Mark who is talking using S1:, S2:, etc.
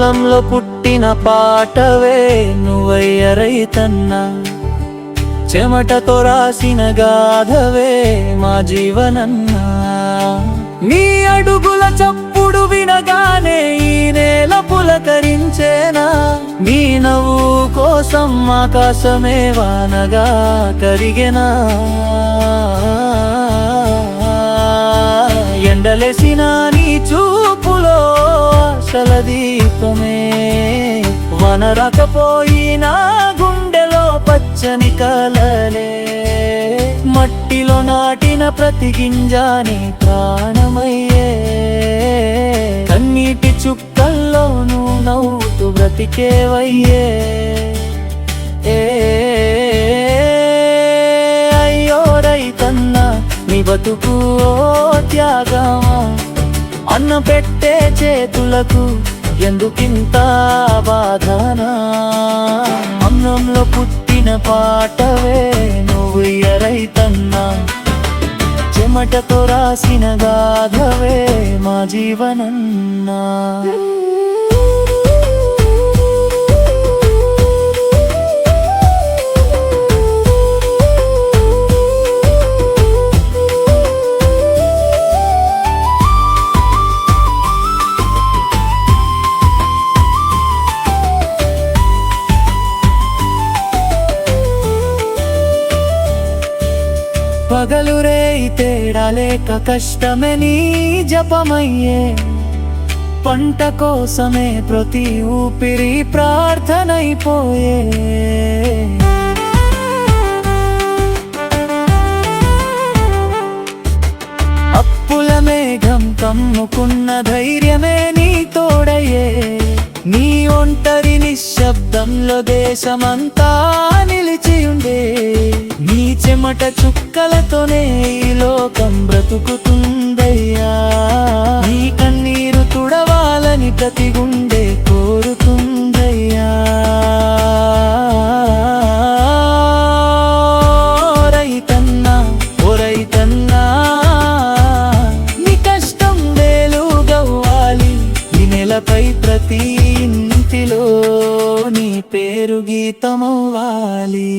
S1: పొలంలో పుట్టిన పాటవే నువ్వయ్య రైతన్నా, చెమటతో రాసిన గాథవే మా జీవనన్నా. నీ అడుగుల చప్పుడు వినగానే ఈ నేల పులకరించేనా, నీ నవ్వు కోసం ఆకాశమే వానగా కరిగెనా. ఎండలేసిన నీ చూపులో ఆశల దీపమే, వన రాకపోయినా గుండెలో పచ్చని కలలే. మట్టిలో నాటిన ప్రతి గింజాని ప్రాణమయ్యే, కన్నీటి చుక్కల్లోనూ నవ్వుతూ బ్రతికేవయ్యే. అయ్యో రైతన్నా, నీ బతుకు ఓ త్యాగమా, అన్న పెట్టే చేతులకు ఎందుకింత బాధనా. అన్నంలో పుట్టిన పాటవే నువ్వయ్య రైతన్నా, చెమటతో రాసిన గాథవే మా జీవనన్నా. పగలు రేయి తేడా లేక కష్టమే నీ జపమయ్యే, పంట కోసమే ప్రతి ఊపిరి ప్రార్థనైపోయే. అప్పుల మేఘం కమ్ముకున్న ధైర్యమే నీ తోడయ్యే, నీ ఒంటరి నిశ్శబ్దంలో దేశమంతా నిలిచియుండే. నీ చెమట చుక్కలతోనే ఈ లోకం బ్రతుకుతుందయ్యా, నీ కన్నీరు తుడవాలని ప్రతి గుండె కోరుతుందయ్యా. రైతన్నా ఓ రైతన్నా, నీ కష్టం వేలుగవ్వాలి, ఈ నెలపై ప్రతి ఇంటిలో నీ పేరు గీతమవ్వాలి.